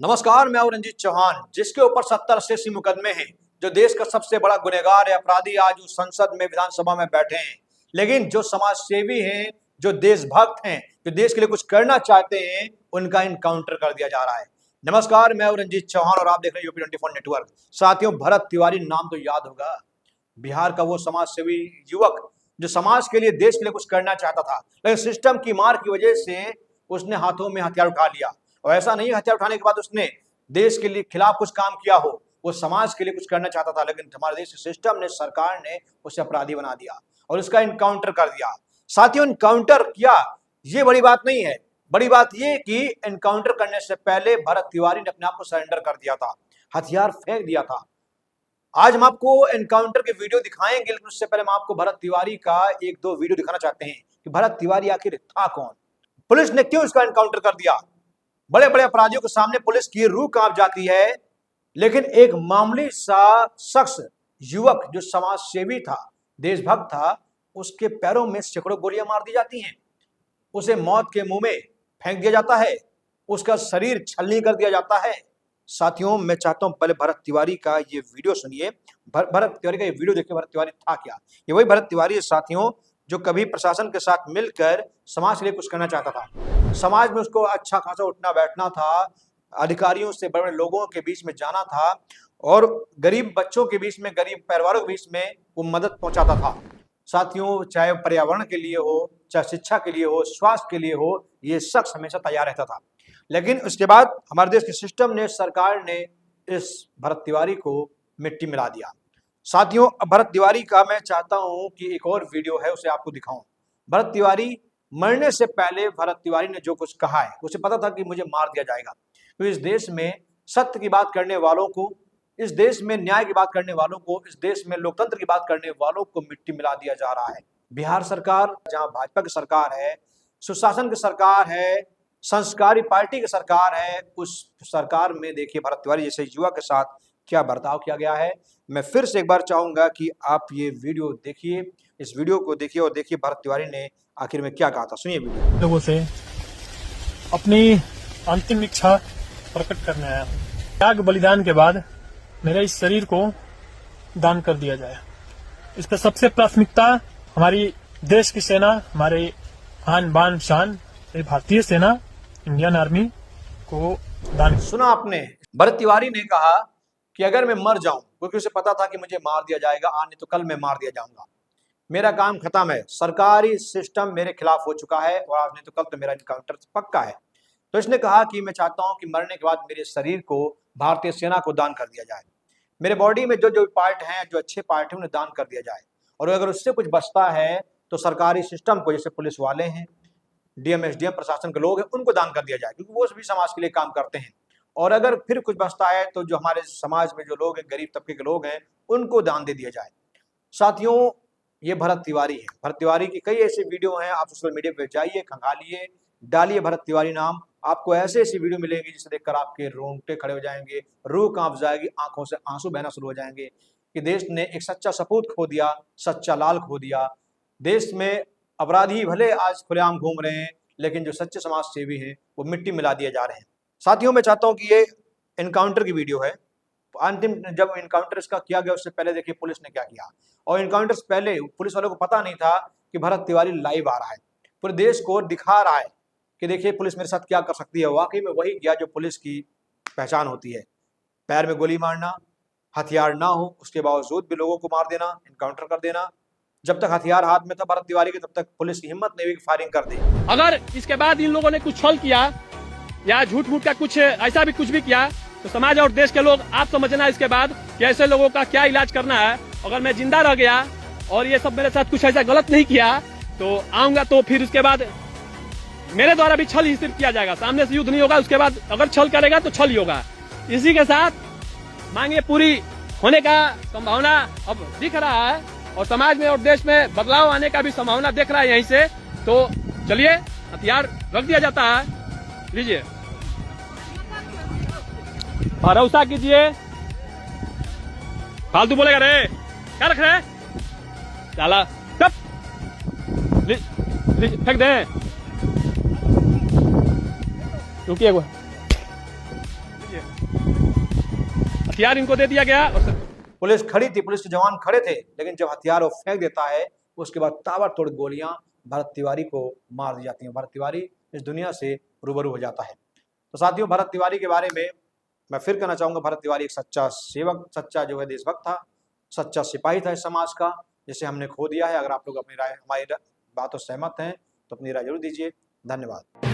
नमस्कार, मैं हूं रंजीत चौहान। जिसके ऊपर 70-80 मुकदमे हैं, जो देश का सबसे बड़ा गुनहगार है, अपराधी, आज उस संसद में, विधानसभा में बैठे हैं। लेकिन जो समाज सेवी हैं, जो देशभक्त हैं, जो देश के लिए कुछ करना चाहते हैं, उनका इनकाउंटर कर दिया जा रहा है। नमस्कार, मैं हूं रंजीत चौहान और आप देख रहे हैं यूपी 24 नेटवर्क। साथियों, भरत तिवारी नाम तो याद होगा। बिहार का वो समाज सेवी युवक जो समाज के लिए, देश के लिए कुछ करना चाहता था, लेकिन सिस्टम की मार की वजह से उसने हाथों में हथियार उठा लिया। और ऐसा नहीं, हथियार उठाने के बाद उसने देश के लिए खिलाफ कुछ काम किया हो, वो समाज के लिए कुछ करना चाहता था, लेकिन हमारे देश के सिस्टम ने, सरकार ने उसे अपराधी बना दिया और उसका इनकाउंटर कर दिया। साथियों, इनकाउंटर किया, ये बड़ी बात नहीं है। बड़ी बात ये कि इनकाउंटर करने से पहले भरत तिवारी ने अपने आप को सरेंडर कर दिया था, हथियार फेंक दिया था। आज हम आपको एनकाउंटर के वीडियो दिखाएंगे, लेकिन उससे पहले हम आपको भरत तिवारी का एक दो वीडियो दिखाना चाहते हैं कि भरत तिवारी आखिर था कौन, पुलिस ने क्यों इसका एनकाउंटर कर दिया। बड़े बड़े अपराधियों के सामने पुलिस की रूह कांप जाती है, लेकिन एक मामूली सा शख्स, युवक जो समाज सेवी था, देशभक्त था, उसके पैरों में सैकड़ों गोलियां मार दी जाती हैं, उसे मौत के मुंह में फेंक दिया जाता है, उसका शरीर छलनी कर दिया जाता है। साथियों, मैं चाहता हूं पहले भरत तिवारी का ये वीडियो सुनिए, भरत तिवारी का ये वीडियो देखिए। भरत तिवारी था क्या? ये वही भरत तिवारी है साथियों, जो कभी प्रशासन के साथ मिलकर समाज के लिए कुछ करना चाहता था। समाज में उसको अच्छा खासा उठना बैठना था, अधिकारियों से, बड़े बड़े लोगों के बीच में जाना था और गरीब बच्चों के बीच में, गरीब परिवारों के बीच में वो मदद पहुंचाता था। साथियों, चाहे पर्यावरण के लिए हो, चाहे शिक्षा के लिए हो, स्वास्थ्य के लिए हो, ये शख्स हमेशा तैयार रहता था। लेकिन उसके बाद हमारे देश के सिस्टम ने, सरकार ने इस भरत तिवारी को मिट्टी मिला दिया। साथियों, भरत तिवारी का मैं चाहता हूं कि एक और वीडियो है, उसे आपको दिखाऊं। भरत तिवारी मरने से पहले भरत तिवारी ने जो कुछ कहा है, उसे पता था कि मुझे मार दिया जाएगा। तो इस देश में सत्य की बात करने वालों को, इस देश में न्याय की बात करने वालों को, इस देश में लोकतंत्र की बात करने वालों को मिट्टी मिला दिया जा रहा है। बिहार सरकार, जहां भाजपा की सरकार है, सुशासन की सरकार है, संस्कारी पार्टी की सरकार है, उस सरकार में देखिए भरत तिवारी जैसे युवा के साथ क्या बर्ताव किया गया है। मैं फिर से एक बार चाहूंगा कि आप ये वीडियो देखिए, इस वीडियो को देखिए और देखिए भरत तिवारी ने आखिर में क्या कहा था। सुनिए वीडियो। लोगों से अपनी अंतिम इच्छा प्रकट करने आया हूँ। त्याग बलिदान के बाद मेरे इस शरीर को दान कर दिया जाए। इस पर सबसे प्राथमिकता हमारी देश की सेना, हमारे आन बान शान भारतीय सेना, इंडियन आर्मी को दान। सुना आपने, भरत तिवारी ने कहा कि अगर मैं मर जाऊं, क्योंकि उसे पता था कि मुझे मार दिया जाएगा, आज नहीं तो कल मैं मार दिया जाऊंगा, मेरा काम खत्म है, सरकारी सिस्टम मेरे खिलाफ हो चुका है और आज नहीं तो कल तो मेरा इनकाउंटर पक्का है। तो इसने कहा कि मैं चाहता हूं कि मरने के बाद मेरे शरीर को भारतीय सेना को दान कर दिया जाए, मेरे बॉडी में जो जो पार्ट हैं, जो अच्छे पार्ट हैं, उन्हें दान कर दिया जाए, और अगर उससे कुछ बचता है तो सरकारी सिस्टम को, जैसे पुलिस वाले हैं, डीएम एसडीएम प्रशासन के लोग हैं, उनको दान कर दिया जाए, क्योंकि वो भी समाज के लिए काम करते हैं। और अगर फिर कुछ बचता है तो जो हमारे समाज में जो लोग हैं, गरीब तबके के लोग हैं, उनको दान दे दिया जाए। साथियों, ये भरत तिवारी है। भरत तिवारी की कई ऐसे वीडियो हैं, आप सोशल मीडिया पे जाइए, खंगालिए, डालिए भरत तिवारी नाम, आपको ऐसे ऐसी वीडियो मिलेंगी जिसे देखकर आपके रोंगटे खड़े हो जाएंगे, रूह कांप जाएगी, आंखों से आंसू बहना शुरू हो जाएंगे कि देश ने एक सच्चा सपूत खो दिया, सच्चा लाल खो दिया। देश में अपराधी भले आज खुलेआम घूम रहे हैं, लेकिन जो सच्चे समाज सेवी हैं वो मिट्टी मिला दिए जा रहे हैं। साथियों, मैं चाहता हूं कि ये एनकाउंटर की वीडियो है। अंतिम जब एनकाउंटर इसका किया गया, उससे पहले देखिए पुलिस ने क्या किया। और एनकाउंटर से पहले पुलिस वालों को पता नहीं था कि भरत तिवारी लाइव आ रहा है, पूरे देश को दिखा रहा है कि देखिए पुलिस मेरे साथ क्या कर सकती है। वाकई में वही किया जो पुलिस की पहचान होती है, पैर में गोली मारना, हथियार ना हो उसके बावजूद भी लोगों को मार देना, एनकाउंटर कर देना। जब तक हथियार हाथ में था भरत तिवारी के, तब तक पुलिस की हिम्मत नहीं हुई कि फायरिंग कर दी। अगर इसके बाद इन लोगों ने कुछ छल किया या झूठ मूठ का कुछ ऐसा भी कुछ भी किया, तो समाज और देश के लोग, आप समझना इसके बाद कि ऐसे लोगों का क्या इलाज करना है। अगर मैं जिंदा रह गया और ये सब मेरे साथ कुछ ऐसा गलत नहीं किया, तो आऊंगा तो फिर उसके बाद मेरे द्वारा भी छल ही सिर्फ किया जाएगा, सामने से युद्ध नहीं होगा। उसके बाद अगर छल करेगा तो छल ही होगा। इसी के साथ मांगे पूरी होने का संभावना अब दिख रहा है और समाज में और देश में बदलाव आने का भी संभावना देख रहा है यहीं से। तो चलिए, हथियार रख दिया जाता है, लीजिए, भरोसा कीजिए। फालतू बोलेगा रे, क्या रख रहे साला, फेंक दे। रुकिए, लीजिए, हथियार इनको दे दिया गया और पुलिस खड़ी थी, पुलिस के जवान खड़े थे, लेकिन जब हथियार वो फेंक देता है उसके बाद ताबड़तोड़ गोलियां भरत तिवारी को मार दी जाती हैं। भरत तिवारी इस दुनिया से रूबरू हो जाता है। तो साथियों, भरत तिवारी के बारे में मैं फिर कहना चाहूंगा, भरत तिवारी एक सच्चा सेवक, सच्चा जो है देशभक्त था, सच्चा सिपाही था इस समाज का, जिसे हमने खो दिया है। अगर आप लोग अपनी राय, हमारी बातों से सहमत हैं तो अपनी राय जरूर दीजिए। धन्यवाद।